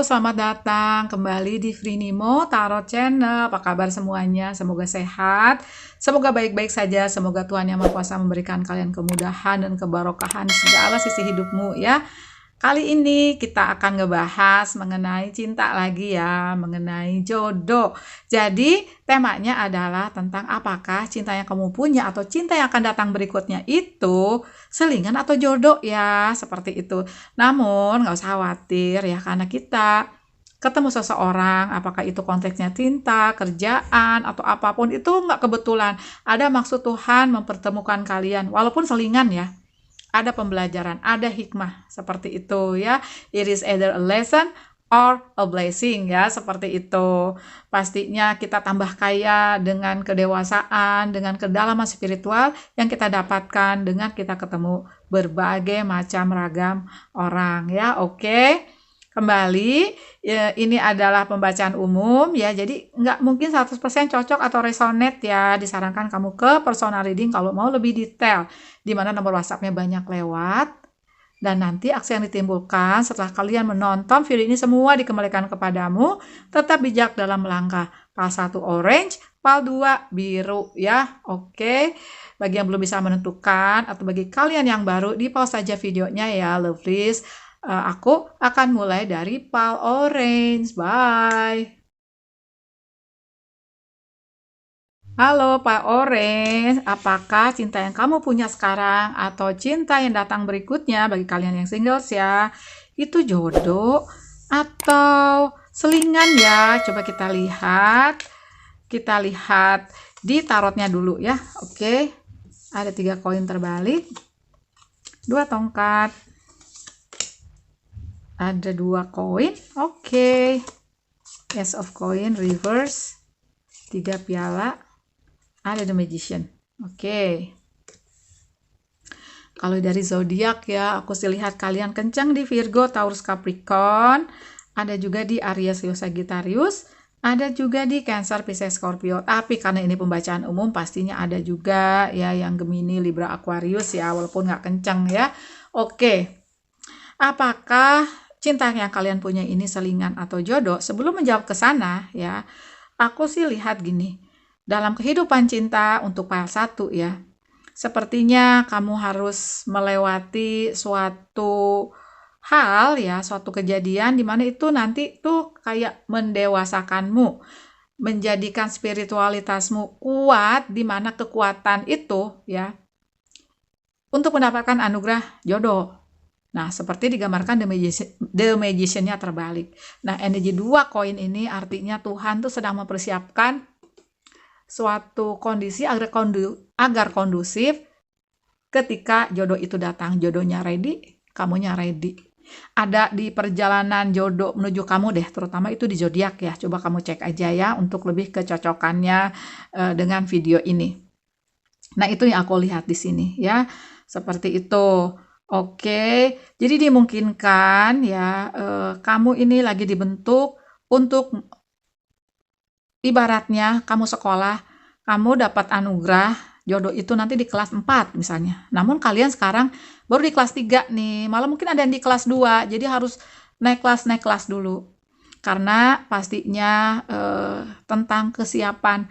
selamat datang kembali di Frinimo Tarot Channel. Apa kabar semuanya? Semoga sehat, semoga baik-baik saja. Semoga Tuhan Yang Maha Kuasa memberikan kalian kemudahan dan kebarokahan di segala sisi hidupmu ya. Kali ini kita akan ngebahas mengenai cinta lagi ya, mengenai jodoh. Jadi temanya adalah tentang apakah cinta yang kamu punya atau cinta yang akan datang berikutnya itu selingan atau jodoh ya, seperti itu. Namun nggak usah khawatir ya, karena kita ketemu seseorang, apakah itu konteksnya cinta, kerjaan, atau apapun, itu nggak kebetulan. Ada maksud Tuhan mempertemukan kalian, walaupun selingan ya. Ada pembelajaran, ada hikmah, seperti itu ya. It is either a lesson or a blessing ya, seperti itu. Pastinya kita tambah kaya dengan kedewasaan, dengan kedalaman spiritual yang kita dapatkan dengan kita ketemu berbagai macam ragam orang ya. Oke. Kembali, ya, ini adalah pembacaan umum ya, jadi nggak mungkin 100% cocok atau resonate ya. Disarankan kamu ke personal reading kalau mau lebih detail, di mana nomor WhatsApp-nya banyak lewat. Dan nanti aksi yang ditimbulkan setelah kalian menonton video ini semua dikembalikan kepadamu. Tetap bijak dalam melangkah. PAL 1 orange, PAL 2 biru ya. Oke. Bagi yang belum bisa menentukan atau bagi kalian yang baru, di pause saja videonya ya, lovelies. Aku akan mulai dari PAL orange. Bye. Halo Pak Orange, apakah cinta yang kamu punya sekarang atau cinta yang datang berikutnya bagi kalian yang singles ya, itu jodoh atau selingan ya? Coba kita lihat. Kita lihat di tarotnya dulu ya. Oke. Ada 3 koin terbalik. 2 tongkat. Ada 2 koin. Oke. Ace of coin reverse. 3 piala. Ada The Magician. Oke. Kalau dari zodiak ya, aku sih lihat kalian kencang di Virgo, Taurus, Capricorn. Ada juga di Aries, Leo, Sagittarius. Ada juga di Cancer, Pisces, Scorpio. Tapi karena ini pembacaan umum, pastinya ada juga ya yang Gemini, Libra, Aquarius ya, walaupun nggak kencang ya. Oke. Apakah cinta yang kalian punya ini selingan atau jodoh? Sebelum menjawab ke sana ya, aku sih lihat gini. Dalam kehidupan cinta untuk PAL 1 ya, sepertinya kamu harus melewati suatu hal ya, suatu kejadian di mana itu nanti tuh kayak mendewasakanmu, menjadikan spiritualitasmu kuat, di mana kekuatan itu ya untuk mendapatkan anugerah jodoh. Nah, seperti digambarkan The Magician-nya terbalik. Nah, energi 2 koin ini artinya Tuhan tuh sedang mempersiapkan suatu kondisi agar kondusif ketika jodoh itu datang. Jodohnya ready, kamunya ready. Ada di perjalanan jodoh menuju kamu deh, terutama itu di zodiak ya. Coba kamu cek aja ya untuk lebih kecocokannya dengan video ini. Nah, itu yang aku lihat di sini ya. Seperti itu. Oke, jadi dimungkinkan ya kamu ini lagi dibentuk untuk ibaratnya kamu sekolah, kamu dapat anugerah jodoh itu nanti di kelas 4 misalnya. Namun kalian sekarang baru di kelas 3 nih, malah mungkin ada yang di kelas 2, jadi harus naik kelas dulu. Karena pastinya tentang kesiapan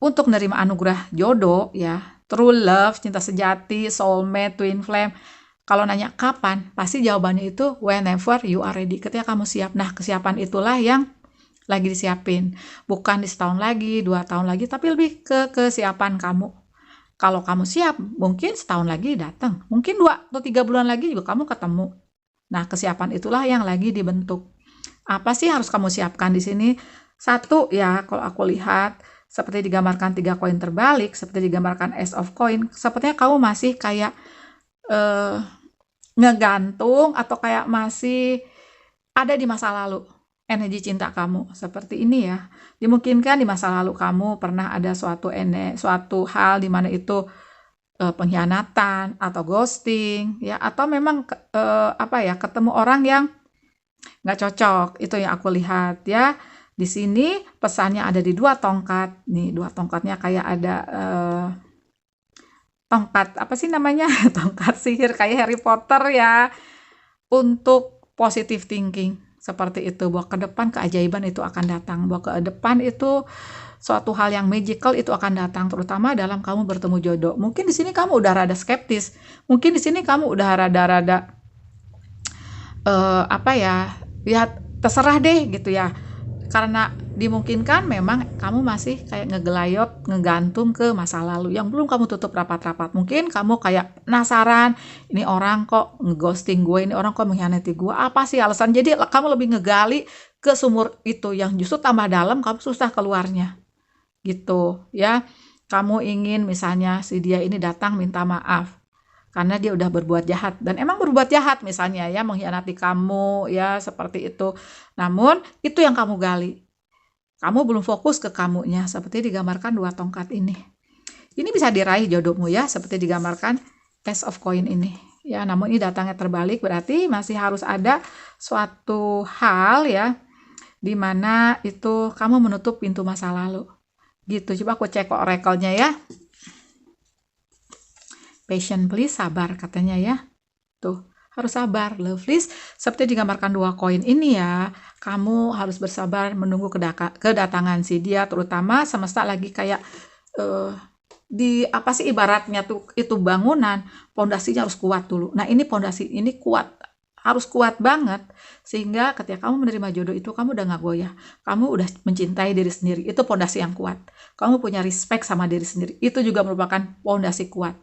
untuk menerima anugerah jodoh ya, true love, cinta sejati, soulmate, twin flame. Kalau nanya kapan, pasti jawabannya itu whenever you are ready, ketika kamu siap. Nah, kesiapan itulah yang lagi disiapin, bukan di setahun lagi, 2 tahun lagi, tapi lebih ke kesiapan kamu. Kalau kamu siap, mungkin setahun lagi datang, mungkin 2 atau 3 bulan lagi juga kamu ketemu. Nah, kesiapan itulah yang lagi dibentuk. Apa sih harus kamu siapkan di sini? 1 ya, kalau aku lihat seperti digambarkan 3 koin terbalik, seperti digambarkan Ace of Coin, sepertinya kamu masih kayak ngegantung atau kayak masih ada di masa lalu. Energi cinta kamu seperti ini ya. Dimungkinkan di masa lalu kamu pernah ada suatu hal di mana itu pengkhianatan atau ghosting ya, atau memang ketemu orang yang nggak cocok. Itu yang aku lihat ya. Di sini pesannya ada di 2 tongkat. Nih, 2 tongkatnya kayak ada tongkat apa sih namanya? Tongkat sihir kayak Harry Potter ya. Untuk positive thinking. seperti itu, bahwa ke depan keajaiban itu akan datang, bahwa ke depan itu suatu hal yang magical itu akan datang, terutama dalam kamu bertemu jodoh. Mungkin di sini kamu udah rada skeptis, mungkin di sini kamu udah rada-rada apa ya, ya terserah deh gitu ya, karena dimungkinkan memang kamu masih kayak ngegelayot, ngegantung ke masa lalu yang belum kamu tutup rapat-rapat. Mungkin kamu kayak penasaran, ini orang kok ngeghosting gue, ini orang kok mengkhianati gue, apa sih alasan? Jadi kamu lebih ngegali ke sumur itu yang justru tambah dalam, kamu susah keluarnya gitu ya. Kamu ingin misalnya si dia ini datang minta maaf karena dia udah berbuat jahat, dan emang berbuat jahat misalnya ya, mengkhianati kamu ya, seperti itu. Namun itu yang kamu gali, kamu belum fokus ke kamunya, seperti digambarkan 2 tongkat ini. Ini bisa diraih jodohmu ya, seperti digambarkan Ace of Coin ini ya. Namun ini datangnya terbalik, berarti masih harus ada suatu hal ya, dimana itu kamu menutup pintu masa lalu gitu. Coba aku cek oracle-nya ya. Patient please, sabar katanya ya. Tuh, harus sabar, lovelies. Seperti digambarkan 2 koin ini ya, kamu harus bersabar menunggu kedatangan si dia, terutama semesta lagi kayak di apa sih ibaratnya tuh, itu bangunan, pondasinya harus kuat dulu. Nah, ini pondasi ini kuat, harus kuat banget, sehingga ketika kamu menerima jodoh itu kamu udah gak goyah, kamu udah mencintai diri sendiri, itu pondasi yang kuat. Kamu punya respect sama diri sendiri, itu juga merupakan pondasi kuat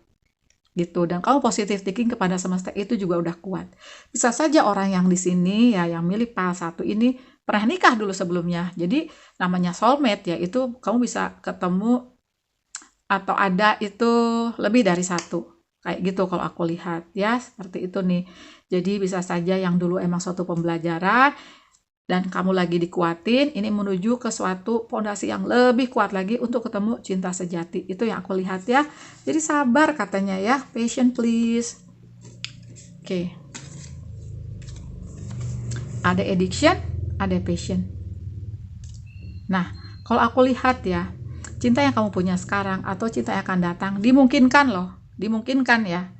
gitu. Dan kamu positive thinking kepada semesta, itu juga udah kuat. Bisa saja orang yang di sini ya, yang milih PAL 1 ini pernah nikah dulu sebelumnya. Jadi namanya soulmate ya, itu kamu bisa ketemu atau ada itu lebih dari 1. Kayak gitu kalau aku lihat ya, seperti itu nih. Jadi bisa saja yang dulu emang suatu pembelajaran dan kamu lagi dikuatin, ini menuju ke suatu pondasi yang lebih kuat lagi untuk ketemu cinta sejati. Itu yang aku lihat ya. Jadi sabar katanya ya, patient please. Oke. Ada addiction, ada passion. Nah, kalau aku lihat ya, cinta yang kamu punya sekarang atau cinta yang akan datang, dimungkinkan loh, dimungkinkan ya,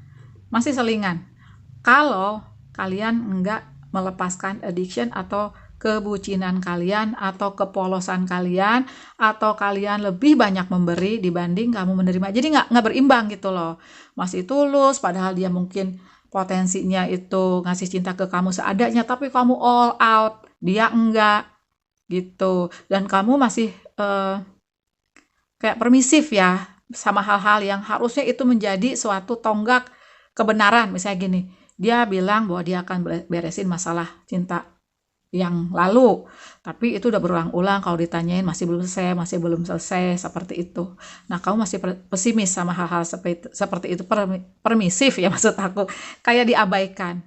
masih selingan. Kalau kalian enggak melepaskan addiction atau kebucinan kalian atau kepolosan kalian, atau kalian lebih banyak memberi dibanding kamu menerima. Jadi nggak berimbang gitu loh. Masih tulus padahal dia mungkin potensinya itu ngasih cinta ke kamu seadanya, tapi kamu all out, dia enggak gitu. Dan kamu masih kayak permisif ya sama hal-hal yang harusnya itu menjadi suatu tonggak kebenaran. Misalnya gini, dia bilang bahwa dia akan beresin masalah cinta yang lalu, tapi itu udah berulang-ulang, kalau ditanyain masih belum selesai, seperti itu. Nah, kamu masih pesimis sama hal-hal seperti itu, permisif ya maksud aku, kayak diabaikan.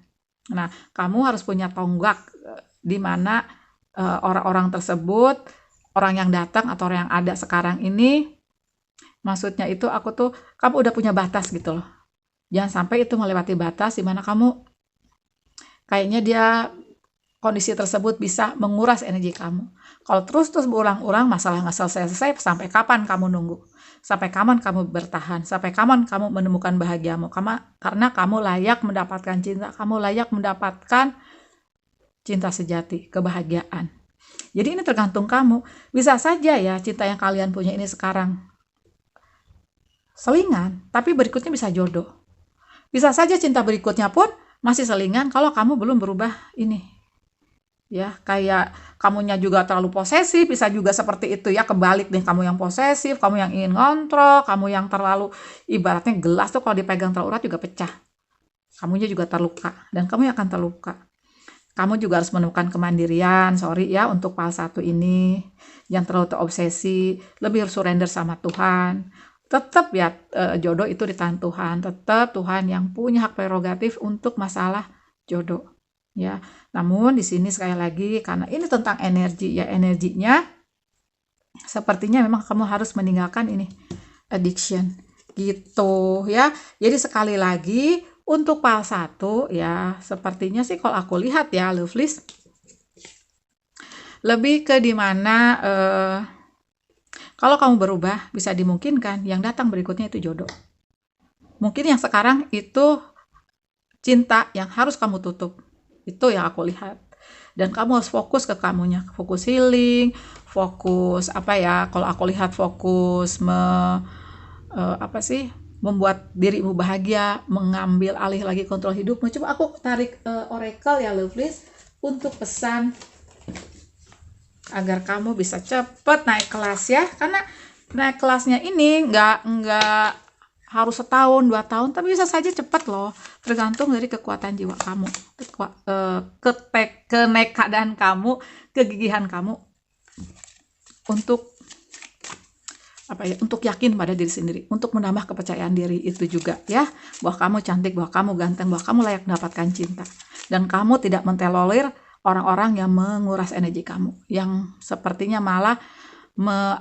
Nah, kamu harus punya tonggak di mana orang-orang tersebut, orang yang datang atau orang yang ada sekarang ini, maksudnya itu aku tuh, kamu udah punya batas gitu loh. Jangan sampai itu melewati batas di mana kamu kayaknya dia kondisi tersebut bisa menguras energi kamu. Kalau terus berulang-ulang, masalah nggak selesai-selesai, sampai kapan kamu nunggu? Sampai kapan kamu bertahan? Sampai kapan kamu menemukan bahagiamu? Karena kamu layak mendapatkan cinta, kamu layak mendapatkan cinta sejati, kebahagiaan. Jadi ini tergantung kamu. Bisa saja ya cinta yang kalian punya ini sekarang selingan, tapi berikutnya bisa jodoh. Bisa saja cinta berikutnya pun masih selingan kalau kamu belum berubah ini. Ya, kayak kamunya juga terlalu posesif, bisa juga seperti itu ya, kebalik nih, kamu yang posesif, kamu yang ingin ngontrol, kamu yang terlalu, ibaratnya gelas tuh kalau dipegang terlalu erat juga pecah, kamunya juga terluka, dan kamu yang akan terluka. Kamu juga harus menemukan kemandirian, sorry ya untuk PAL 1 ini, jangan terlalu terobsesi, lebih harus surrender sama Tuhan. Tetap ya, jodoh itu di tangan Tuhan, tetap Tuhan yang punya hak prerogatif untuk masalah jodoh. Ya, namun di sini sekali lagi karena ini tentang energi ya, energinya sepertinya memang kamu harus meninggalkan ini addiction gitu ya. Jadi sekali lagi untuk PAL 1 ya, sepertinya sih kalau aku lihat ya, lovelies, lebih ke dimana kalau kamu berubah bisa dimungkinkan yang datang berikutnya itu jodoh. Mungkin yang sekarang itu cinta yang harus kamu tutup. Itu yang aku lihat. Dan kamu harus fokus ke kamunya, fokus healing, fokus apa ya, kalau aku lihat fokus apa sih, membuat dirimu bahagia, mengambil alih lagi kontrol hidupmu. Coba aku tarik oracle ya Lovelies untuk pesan agar kamu bisa cepet naik kelas ya, karena naik kelasnya ini nggak harus setahun 2 tahun, tapi bisa saja cepet loh, tergantung dari kekuatan jiwa kamu, kenekatan kamu, kegigihan kamu untuk apa ya, untuk yakin pada diri sendiri, untuk menambah kepercayaan diri itu juga ya, bahwa kamu cantik, bahwa kamu ganteng, bahwa kamu layak mendapatkan cinta, dan kamu tidak mentolerir orang-orang yang menguras energi kamu, yang sepertinya malah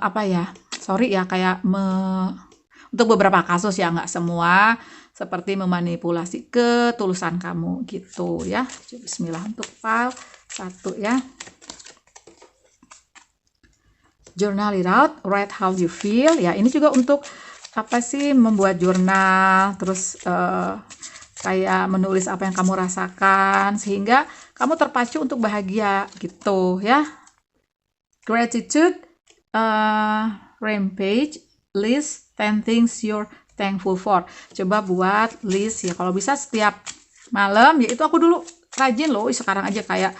apa ya, sorry ya, kayak untuk beberapa kasus ya, nggak semua, seperti memanipulasi ketulusan kamu gitu ya. Bismillah untuk file 1 ya. Journal it out, write how you feel ya. Ini juga untuk apa sih, membuat jurnal, terus kayak menulis apa yang kamu rasakan sehingga kamu terpacu untuk bahagia gitu ya. Gratitude rampage list 10 things you're thankful for. Coba buat list ya, kalau bisa setiap malam ya. Itu aku dulu rajin loh, sekarang aja kayak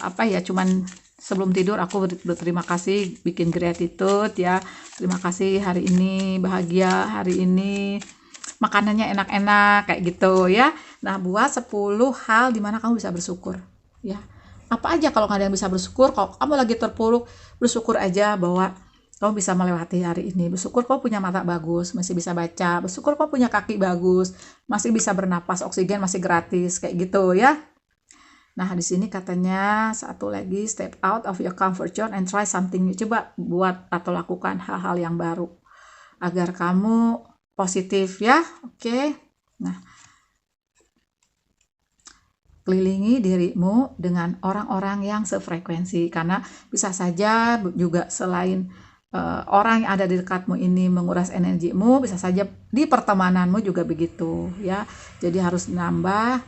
apa ya, cuman sebelum tidur aku berterima kasih, bikin gratitude ya. Terima kasih hari ini bahagia, hari ini makanannya enak-enak kayak gitu ya. Nah, buat 10 hal dimana kamu bisa bersyukur ya. Apa aja kalau nggak ada yang bisa bersyukur, kalau kamu lagi terpuruk, bersyukur aja bahwa kamu bisa melewati hari ini. Bersyukur kamu punya mata bagus, masih bisa baca. Bersyukur kamu punya kaki bagus, masih bisa bernapas, oksigen masih gratis kayak gitu ya. Nah, di sini katanya satu lagi, step out of your comfort zone and try something new. Coba buat atau lakukan hal-hal yang baru agar kamu positif ya. Oke. Nah, kelilingi dirimu dengan orang-orang yang sefrekuensi, karena bisa saja juga selain orang yang ada di dekatmu ini menguras energimu, bisa saja di pertemananmu juga begitu ya. Jadi harus nambah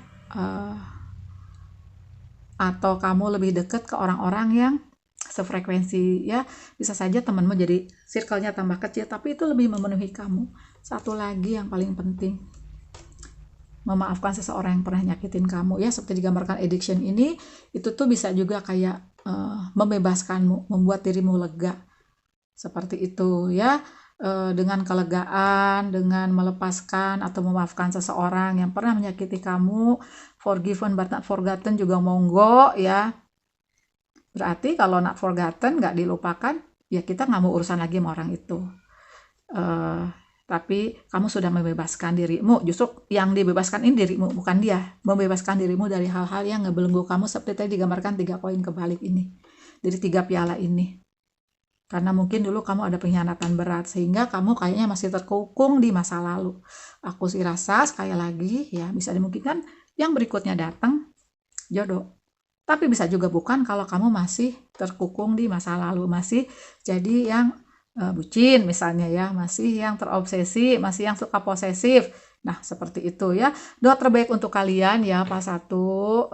atau kamu lebih dekat ke orang-orang yang sefrekuensi ya. Bisa saja temanmu jadi circle-nya tambah kecil, tapi itu lebih memenuhi kamu. Satu lagi yang paling penting, memaafkan seseorang yang pernah nyakitin kamu ya. Seperti digambarkan addiction ini, itu tuh bisa juga kayak membebaskanmu, membuat dirimu lega, seperti itu ya. Dengan kelegaan, dengan melepaskan atau memaafkan seseorang yang pernah menyakiti kamu, forgiven but not forgotten juga monggo ya. Berarti kalau not forgotten, nggak dilupakan, ya kita nggak mau urusan lagi sama orang itu. Tapi kamu sudah membebaskan dirimu. Justru yang dibebaskan ini dirimu, bukan dia. Membebaskan dirimu dari hal-hal yang ngebelenggu kamu, seperti tadi digambarkan 3 koin kebalik ini, dari 3 piala ini. Karena mungkin dulu kamu ada pengkhianatan berat, sehingga kamu kayaknya masih terkungkung di masa lalu. Aku sih rasa sekali lagi ya, bisa dimungkinkan yang berikutnya datang jodoh. Tapi bisa juga bukan kalau kamu masih terkungkung di masa lalu, masih jadi yang bucin misalnya ya, masih yang terobsesi, masih yang suka posesif. Nah, seperti itu ya. Doa terbaik untuk kalian ya, Pak Satu.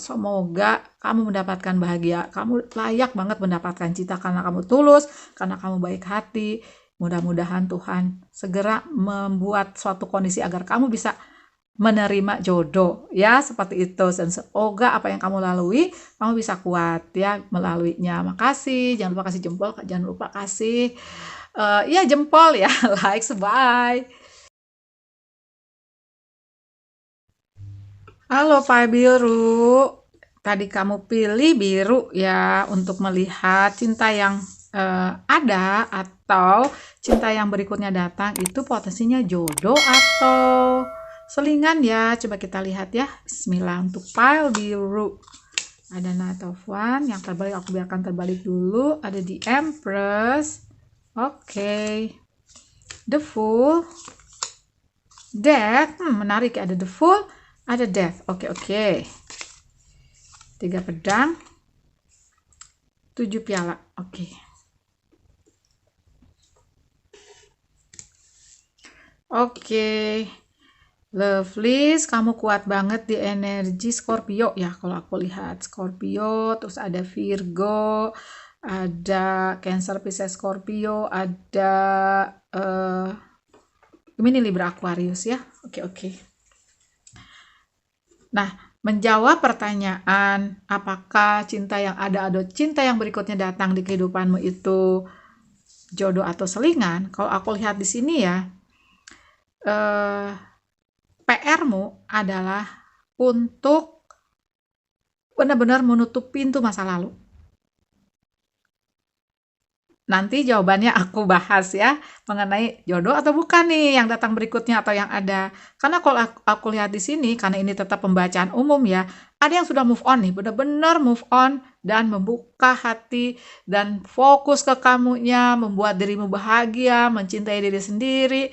Semoga kamu mendapatkan bahagia. Kamu layak banget mendapatkan cinta karena kamu tulus, karena kamu baik hati. Mudah-mudahan Tuhan segera membuat suatu kondisi agar kamu bisa menerima jodoh ya, seperti itu. Dan semoga apa yang kamu lalui, kamu bisa kuat ya melaluinya. Makasih. Jangan lupa kasih jempol, jangan lupa kasih ya jempol ya, like, bye. Halo Pak Biru, tadi kamu pilih biru ya untuk melihat cinta yang ada atau cinta yang berikutnya datang itu potensinya jodoh atau selingan ya. Coba kita lihat ya. Bismillah untuk pile biru. Ada Knight of Wands yang terbalik, aku biarkan terbalik dulu. Ada di Empress. Oke. The Fool. Death, menarik ya, ada The Fool. Ada Death, oke. 3 pedang, 7 piala, oke. Oke, Lovelies, kamu kuat banget di energi Scorpio ya kalau aku lihat. Scorpio, terus ada Virgo, ada Cancer, Pisces, Scorpio, ada Gemini, Libra, Aquarius ya. Oke. Nah, menjawab pertanyaan apakah cinta yang ada atau cinta yang berikutnya datang di kehidupanmu itu jodoh atau selingan, kalau aku lihat di sini ya, PR-mu adalah untuk benar-benar menutup pintu masa lalu. Nanti jawabannya aku bahas ya, mengenai jodoh atau bukan nih yang datang berikutnya atau yang ada. Karena kalau aku lihat di sini, karena ini tetap pembacaan umum ya, ada yang sudah move on nih, benar-benar move on dan membuka hati dan fokus ke kamunya, membuat dirimu bahagia, mencintai diri sendiri.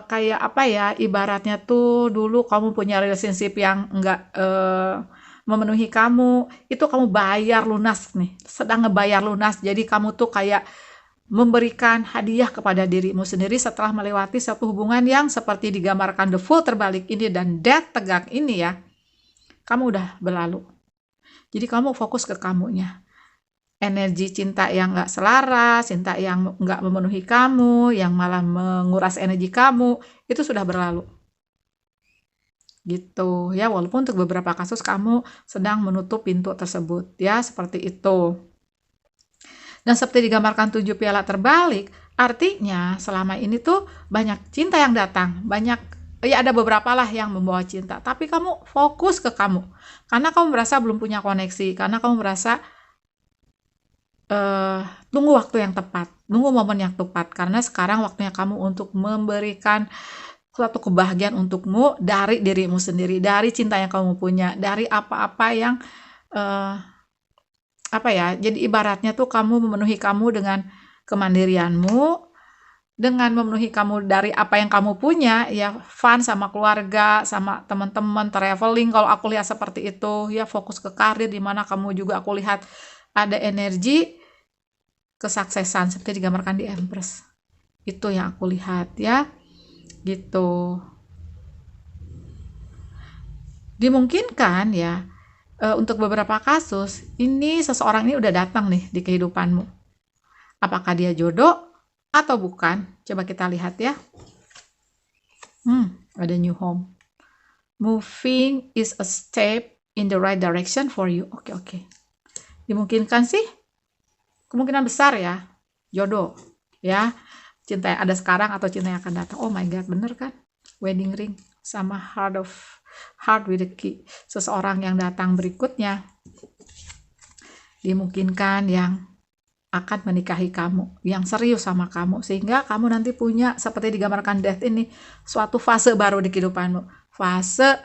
Kayak apa ya, ibaratnya tuh dulu kamu punya relationship yang enggak memenuhi kamu, itu kamu bayar lunas nih, sedang ngebayar lunas. Jadi kamu tuh kayak memberikan hadiah kepada dirimu sendiri setelah melewati satu hubungan yang seperti digambarkan The Fool terbalik ini dan Death tegak ini ya. Kamu udah berlalu. Jadi kamu fokus ke kamunya. Energi cinta yang nggak selaras, cinta yang nggak memenuhi kamu, yang malah menguras energi kamu, itu sudah berlalu. Gitu ya, walaupun untuk beberapa kasus kamu sedang menutup pintu tersebut ya, seperti itu. Dan seperti digambarkan 7 piala terbalik, artinya selama ini tuh banyak cinta yang datang, banyak ya ada beberapa lah yang membawa cinta, tapi kamu fokus ke kamu. Karena kamu merasa belum punya koneksi, karena kamu merasa tunggu waktu yang tepat, tunggu momen yang tepat, karena sekarang waktunya kamu untuk memberikan suatu kebahagiaan untukmu dari dirimu sendiri, dari cinta yang kamu punya, dari apa-apa yang apa ya, jadi ibaratnya tuh kamu memenuhi kamu dengan kemandirianmu, dengan memenuhi kamu dari apa yang kamu punya, ya fun sama keluarga, sama teman-teman, traveling, kalau aku lihat seperti itu, ya fokus ke karir, dimana kamu juga aku lihat ada energi kesuksesan seperti digambarkan di Empress. Itu yang aku lihat ya, gitu. Dimungkinkan ya, untuk beberapa kasus ini seseorang ini udah datang nih di kehidupanmu. Apakah dia jodoh atau bukan? Coba kita lihat ya. Ada new home. Moving is a step in the right direction for you. Oke. Dimungkinkan sih, kemungkinan besar ya, jodoh ya, cinta yang ada sekarang atau cinta yang akan datang. Oh my god, bener kan? Wedding ring sama heart with the key. Seseorang yang datang berikutnya dimungkinkan yang akan menikahi kamu, yang serius sama kamu, sehingga kamu nanti punya seperti digambarkan Death ini, suatu fase baru di kehidupanmu, fase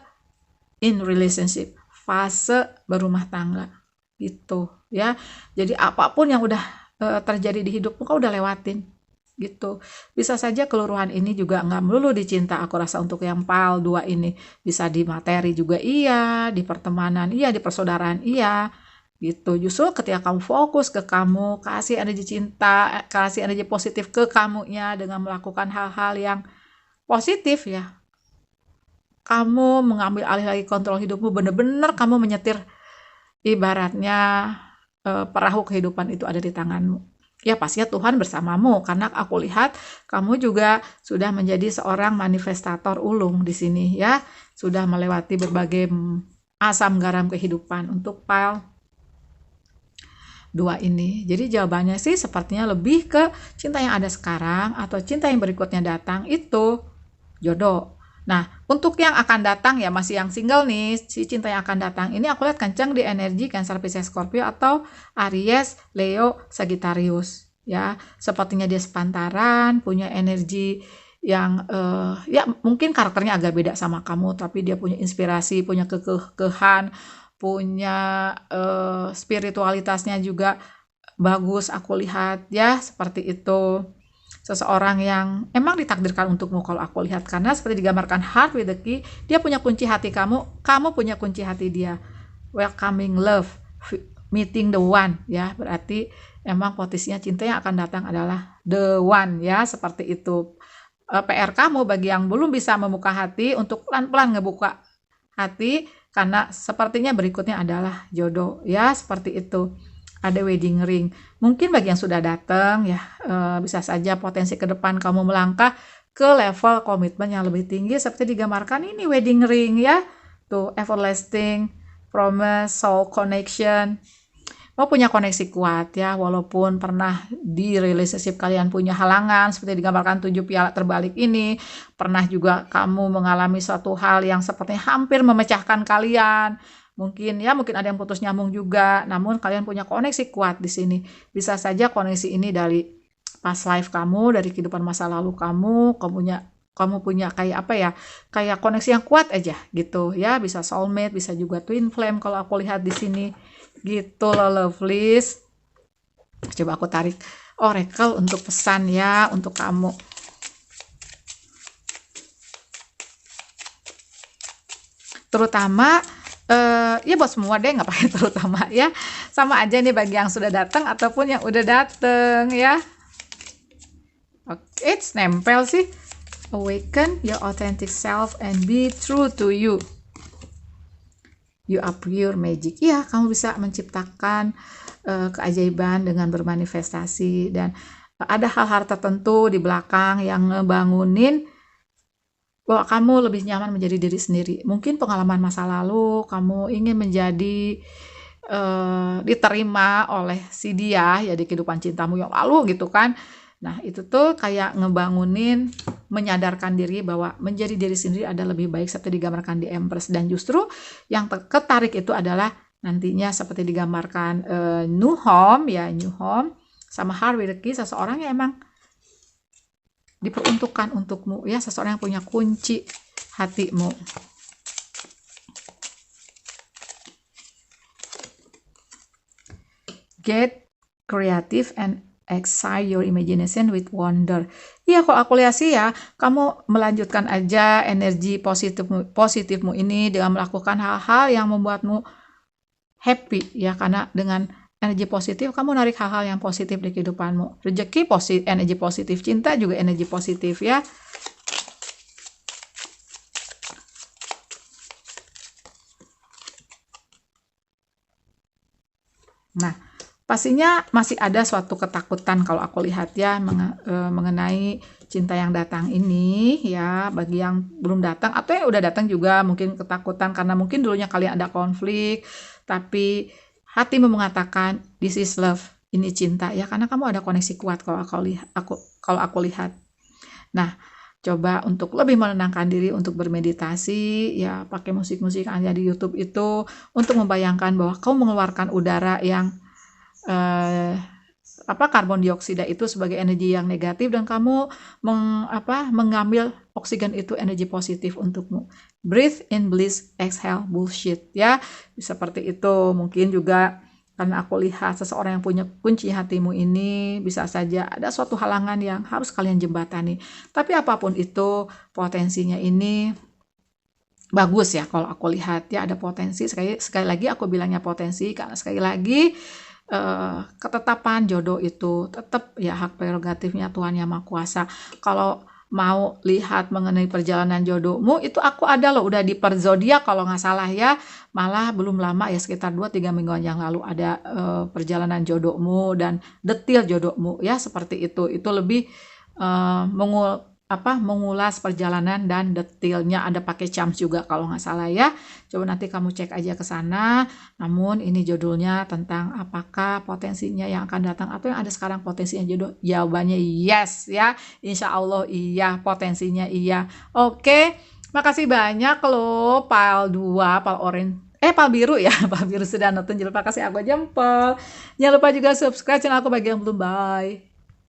in relationship, fase berumah tangga gitu ya. Jadi apapun yang udah terjadi di hidupmu kau udah lewatin gitu. Bisa saja keluruhan ini juga nggak melulu di cinta, aku rasa untuk yang PAL 2 ini bisa di materi juga iya, di pertemanan iya, di persaudaraan iya gitu. Justru ketika kamu fokus ke kamu, kasih energi cinta, kasih energi positif ke kamunya dengan melakukan hal-hal yang positif ya, kamu mengambil alih lagi kontrol hidupmu, bener-bener kamu menyetir, ibaratnya perahu kehidupan itu ada di tanganmu. Ya pastinya Tuhan bersamamu, karena aku lihat kamu juga sudah menjadi seorang manifestator ulung di sini ya, sudah melewati berbagai asam garam kehidupan untuk PAL 2 ini. Jadi jawabannya sih sepertinya lebih ke cinta yang ada sekarang atau cinta yang berikutnya datang itu jodoh. Nah, untuk yang akan datang ya, masih yang single nih, si cinta yang akan datang ini aku lihat kencang di energi Cancer, Pisces, Scorpio atau Aries, Leo, Sagittarius ya. Sepertinya dia sepantaran, punya energi yang ya mungkin karakternya agak beda sama kamu, tapi dia punya inspirasi, punya kekehan, punya spiritualitasnya juga bagus, aku lihat ya, seperti itu. Seseorang yang emang ditakdirkan untukmu kalau aku lihat, karena seperti digambarkan heart with the key, dia punya kunci hati kamu punya kunci hati dia. Welcoming love, meeting the one ya, berarti emang posisinya cinta yang akan datang adalah the one ya, seperti itu. PR kamu bagi yang belum bisa membuka hati untuk pelan-pelan ngebuka hati, karena sepertinya berikutnya adalah jodoh ya, seperti itu. Ada wedding ring. Mungkin bagi yang sudah datang ya, bisa saja potensi ke depan kamu melangkah ke level komitmen yang lebih tinggi seperti digambarkan ini wedding ring ya. Tuh, everlasting, promise, soul connection. Mau punya koneksi kuat ya, walaupun pernah di relationship kalian punya halangan seperti digambarkan 7 piala terbalik ini, pernah juga kamu mengalami suatu hal yang sepertinya hampir memecahkan kalian. Mungkin ada yang putus nyambung juga, namun kalian punya koneksi kuat di sini. Bisa saja koneksi ini dari past life kamu, dari kehidupan masa lalu kamu punya kayak apa ya? Kayak koneksi yang kuat aja gitu ya, bisa soulmate, bisa juga twin flame kalau aku lihat di sini. Gitu loh lovelies. Coba aku tarik oracle untuk pesan ya untuk kamu. Terutama ya buat semua deh, nggak pakai terutama ya. Sama aja nih bagi yang sudah datang ataupun yang udah datang ya. Oke, nempel sih. Awaken your authentic self and be true to you. You are pure magic. Ya, kamu bisa menciptakan keajaiban dengan bermanifestasi, dan ada hal-hal tertentu di belakang yang ngebangunin bahwa kamu lebih nyaman menjadi diri sendiri. Mungkin pengalaman masa lalu kamu ingin menjadi diterima oleh si dia ya di kehidupan cintamu yang lalu gitu kan. Nah, itu tuh kayak ngebangunin, menyadarkan diri bahwa menjadi diri sendiri ada lebih baik seperti digambarkan di Empress. Dan justru yang ketarik itu adalah nantinya seperti digambarkan New Home sama Heart with the Key, seseorang yang emang diperuntukkan untukmu ya, seseorang yang punya kunci hatimu. Get creative and excite your imagination with wonder. Iya, kalau aku lihat sih ya, kamu melanjutkan aja energi positifmu ini dengan melakukan hal-hal yang membuatmu happy ya, karena dengan energi positif kamu narik hal-hal yang positif di kehidupanmu. Rezeki positif, energi positif, cinta juga energi positif ya. Nah, pastinya masih ada suatu ketakutan kalau aku lihat ya mengenai cinta yang datang ini ya, bagi yang belum datang atau yang udah datang juga mungkin ketakutan karena mungkin dulunya kalian ada konflik, tapi hatimu mengatakan this is love, ini cinta ya, karena kamu ada koneksi kuat kalau aku lihat. Nah, coba untuk lebih menenangkan diri untuk bermeditasi ya, pakai musik-musik yang ada di YouTube itu untuk membayangkan bahwa kamu mengeluarkan udara yang karbon dioksida itu sebagai energi yang negatif, dan kamu mengambil oksigen itu energi positif untukmu. Breathe in bliss, exhale bullshit ya, seperti itu. Mungkin juga karena aku lihat seseorang yang punya kunci hatimu ini, bisa saja ada suatu halangan yang harus kalian jembatani, tapi apapun itu potensinya ini bagus ya kalau aku lihat ya, ada potensi. Sekali lagi aku bilangnya potensi karena sekali lagi ketetapan jodoh itu tetap ya hak prerogatifnya Tuhan Yang Maha Kuasa. Kalau mau lihat mengenai perjalanan jodohmu itu aku ada loh, udah di per zodiak kalau nggak salah ya, malah belum lama ya, sekitar 2-3 mingguan yang lalu ada perjalanan jodohmu dan detail jodohmu ya, seperti itu lebih mengulas perjalanan dan detailnya, ada pakai charms juga kalau nggak salah ya. Coba nanti kamu cek aja ke sana. Namun ini judulnya tentang apakah potensinya yang akan datang atau yang ada sekarang potensinya jodoh. Jawabannya yes ya, insya Allah iya, potensinya iya. Oke, makasih banyak loh pal 2, pal orange, pal biru ya, pal biru sudah nonton. Jangan lupa kasih aku jempol, jangan lupa juga subscribe channel aku bagi yang belum. Bye.